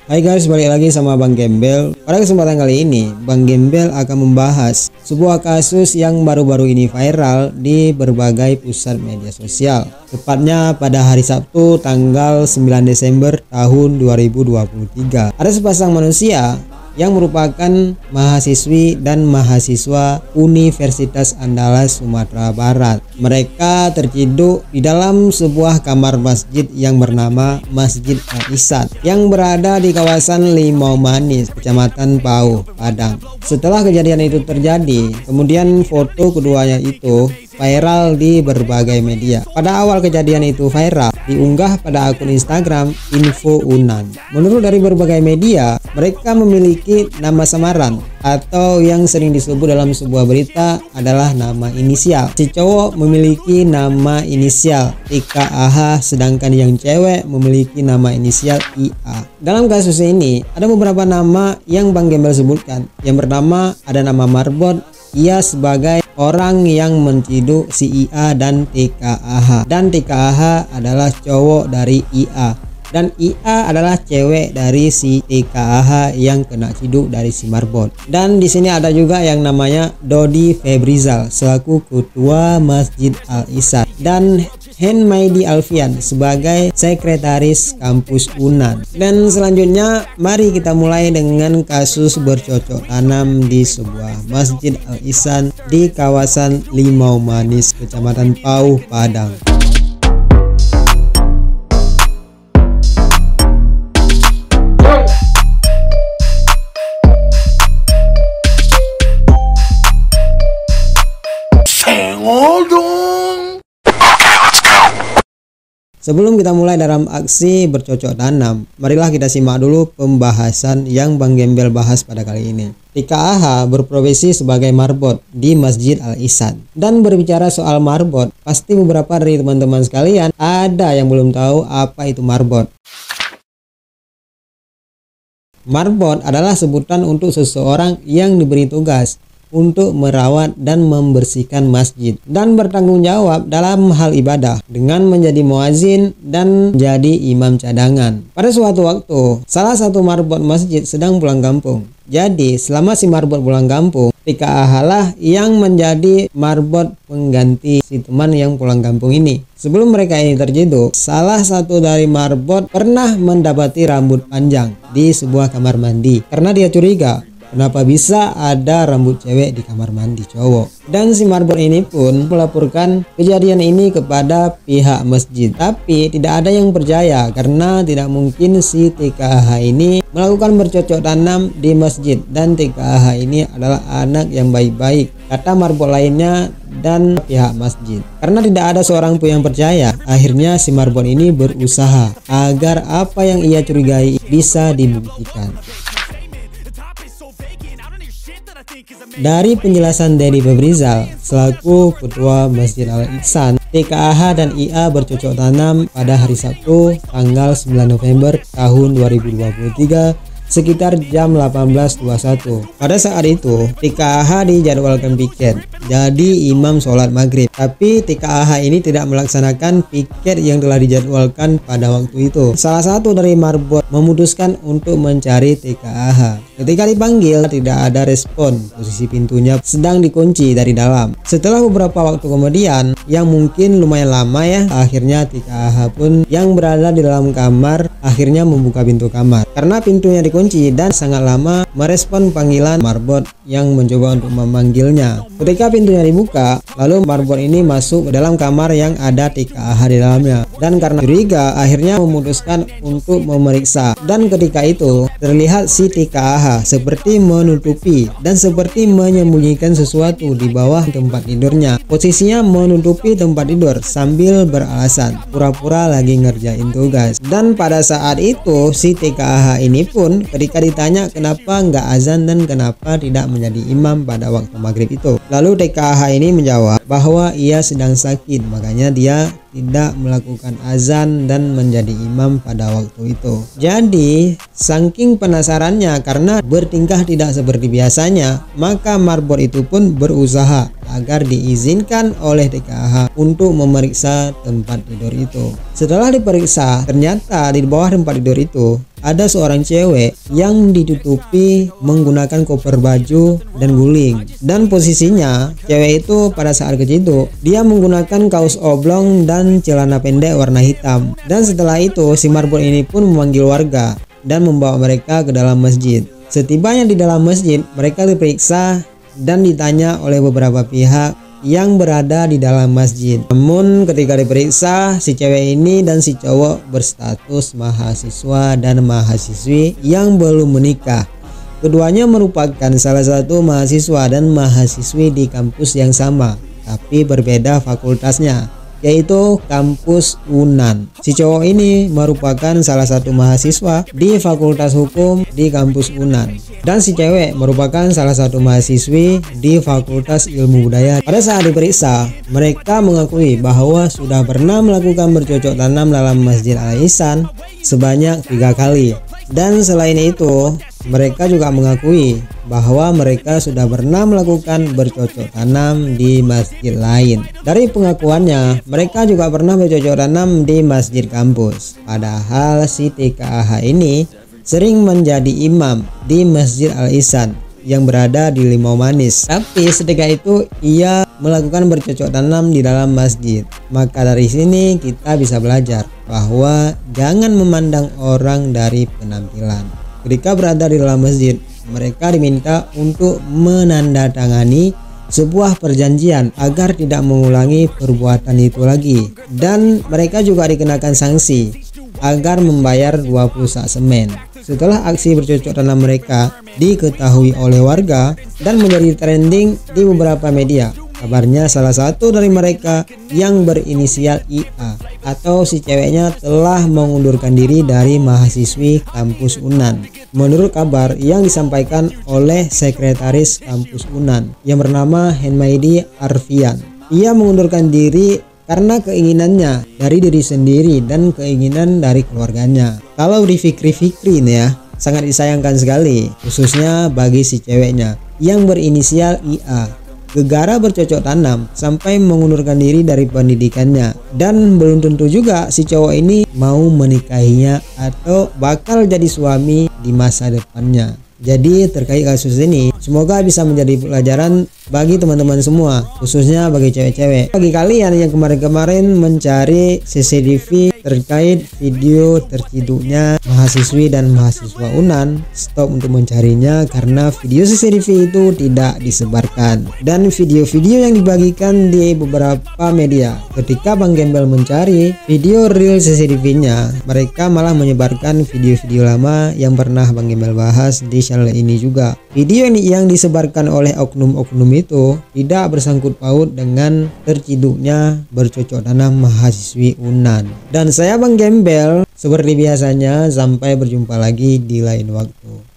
Hai guys, balik lagi sama Bang Gembel. Pada kesempatan kali ini, Bang Gembel akan membahas sebuah kasus yang baru-baru ini viral di berbagai pusat media sosial. Tepatnya pada hari Sabtu tanggal 9 Desember tahun 2023. Ada sepasang manusia yang merupakan mahasiswi dan mahasiswa Universitas Andalas Sumatera Barat. Mereka terciduk di dalam sebuah kamar masjid yang bernama Masjid Al-Ihsan yang berada di kawasan Limau Manis, Kecamatan Pauh, Padang. Setelah kejadian itu terjadi, kemudian foto keduanya itu viral di berbagai media. Pada awal kejadian itu viral, diunggah pada akun Instagram Info Unan. Menurut dari berbagai media, mereka memiliki nama samaran atau yang sering disebut dalam sebuah berita adalah nama inisial. Si cowok memiliki nama inisial TKAH, sedangkan yang cewek memiliki nama inisial IA. Dalam kasus ini, ada beberapa nama yang Bang Gembel sebutkan. Yang pertama, ada nama Marbot. Ia sebagai orang yang menciduk si IA dan TKAH, dan TKAH adalah cowok dari IA dan IA adalah cewek dari si TKAH yang kena ciduk dari si Marbot. Dan di sini ada juga yang namanya Dodi Febrizal selaku ketua Masjid Al-Ihsan dan Henmaidi Alfian sebagai sekretaris kampus Unan. Dan selanjutnya mari kita mulai dengan kasus bercocok tanam di sebuah Masjid Al-Ihsan di kawasan Limau Manis, Kecamatan Pauh, Padang. Sebelum kita mulai dalam aksi bercocok tanam, marilah kita simak dulu pembahasan yang Bang Gembel bahas pada kali ini. TKAH berprofesi sebagai marbot di Masjid Al-Ihsan. Dan berbicara soal marbot, pasti beberapa dari teman-teman sekalian ada yang belum tahu apa itu marbot. Marbot adalah sebutan untuk seseorang yang diberi tugas untuk merawat dan membersihkan masjid dan bertanggung jawab dalam hal ibadah dengan menjadi muazin dan menjadi imam cadangan. Pada suatu waktu, salah satu marbot masjid sedang pulang kampung. Jadi selama si marbot pulang kampung, TKAH lah yang menjadi marbot pengganti si teman yang pulang kampung ini. Sebelum mereka ini terciduk, salah satu dari marbot pernah mendapati rambut panjang di sebuah kamar mandi karena dia curiga kenapa bisa ada rambut cewek di kamar mandi cowok. Dan si marbot ini pun melaporkan kejadian ini kepada pihak masjid. Tapi tidak ada yang percaya karena tidak mungkin si TKAH ini melakukan bercocok tanam di masjid. Dan TKAH ini adalah anak yang baik-baik, kata marbot lainnya dan pihak masjid. Karena tidak ada seorang pun yang percaya, akhirnya si marbot ini berusaha agar apa yang ia curigai bisa dibuktikan. Dari penjelasan Dodi Febrizal selaku ketua Masjid Al-Ihsan, TKAH dan IA bercocok tanam pada hari Sabtu tanggal 9 November tahun 2023 sekitar jam 18.21. Pada saat itu TKAH dijadwalkan piket jadi imam sholat maghrib, tapi TKAH ini tidak melaksanakan piket yang telah dijadwalkan pada waktu itu. Salah satu dari marbot memutuskan untuk mencari TKAH. Ketika dipanggil tidak ada respon, posisi pintunya sedang dikunci dari dalam. Setelah beberapa waktu kemudian yang mungkin lumayan lama ya, akhirnya TKAH pun yang berada di dalam kamar akhirnya membuka pintu kamar karena pintunya dikunci dan sangat lama merespon panggilan marbot yang mencoba untuk memanggilnya. Ketika pintunya dibuka, lalu marbot ini masuk ke dalam kamar yang ada TKAH di dalamnya, dan karena curiga akhirnya memutuskan untuk memeriksa. Dan ketika itu terlihat si TKAH seperti menutupi dan seperti menyembunyikan sesuatu di bawah tempat tidurnya. Posisinya menutupi tempat tidur sambil beralasan pura-pura lagi ngerjain tugas. Dan pada saat itu si TKAH ini pun ketika ditanya kenapa nggak azan dan kenapa tidak menjadi imam pada waktu maghrib itu, lalu TKAH ini menjawab bahwa ia sedang sakit, makanya dia tidak melakukan azan dan menjadi imam pada waktu itu. Jadi saking penasarannya karena bertingkah tidak seperti biasanya, maka marbot itu pun berusaha agar diizinkan oleh TKAH untuk memeriksa tempat tidur itu. Setelah diperiksa, ternyata di bawah tempat tidur itu ada seorang cewek yang ditutupi menggunakan koper baju dan guling. Dan posisinya cewek itu pada saat kecil itu dia menggunakan kaos oblong dan celana pendek warna hitam. Dan setelah itu si marbot ini pun memanggil warga dan membawa mereka ke dalam masjid. Setibanya di dalam masjid, mereka diperiksa dan ditanya oleh beberapa pihak yang berada di dalam masjid. Namun ketika diperiksa, si cewek ini dan si cowok berstatus mahasiswa dan mahasiswi yang belum menikah. Keduanya merupakan salah satu mahasiswa dan mahasiswi di kampus yang sama, tapi berbeda fakultasnya, yaitu kampus Unan. Si cowok ini merupakan salah satu mahasiswa di Fakultas Hukum di kampus Unan, dan si cewek merupakan salah satu mahasiswi di Fakultas Ilmu Budaya. Pada saat diperiksa, mereka mengakui bahwa sudah pernah melakukan bercocok tanam dalam Masjid Al-Ihsan sebanyak 3 kali. Dan selain itu, mereka juga mengakui bahwa mereka sudah pernah melakukan bercocok tanam di masjid lain. Dari pengakuannya, mereka juga pernah bercocok tanam di masjid kampus. Padahal si TKAH ini sering menjadi imam di Masjid Al-Ihsan yang berada di Limau Manis. Tapi setelah itu ia melakukan bercocok tanam di dalam masjid. Maka dari sini kita bisa belajar bahwa jangan memandang orang dari penampilan. Ketika berada di dalam masjid, mereka diminta untuk menandatangani sebuah perjanjian agar tidak mengulangi perbuatan itu lagi. Dan mereka juga dikenakan sanksi agar membayar 20 sak semen. Setelah aksi bercocok tanam mereka diketahui oleh warga dan menjadi trending di beberapa media, kabarnya salah satu dari mereka yang berinisial IA atau si ceweknya telah mengundurkan diri dari mahasiswi kampus Unan. Menurut kabar yang disampaikan oleh sekretaris kampus Unan yang bernama Henmaidi Arfian, ia mengundurkan diri karena keinginannya dari diri sendiri dan keinginan dari keluarganya. Kalau di Fikri ini ya, sangat disayangkan sekali, khususnya bagi si ceweknya yang berinisial IA. Gegara bercocok tanam sampai mengundurkan diri dari pendidikannya, dan belum tentu juga si cowok ini mau menikahinya atau bakal jadi suami di masa depannya. Jadi terkait kasus ini, semoga bisa menjadi pelajaran bagi teman-teman semua, khususnya bagi cewek-cewek. Bagi kalian yang kemarin-kemarin mencari CCTV terkait video terciduknya mahasiswi dan mahasiswa Unan, stop untuk mencarinya karena video CCTV itu tidak disebarkan. Dan video-video yang dibagikan di beberapa media, ketika Bang Gembel mencari video real CCTV-nya, mereka malah menyebarkan video-video lama yang pernah Bang Gembel bahas di channel ini juga. Video yang disebarkan oleh oknum-oknum itu tidak bersangkut paut dengan terciduknya bercocok tanam mahasiswi Unan. Dan saya Bang Gembel, seperti biasanya, sampai berjumpa lagi di lain waktu.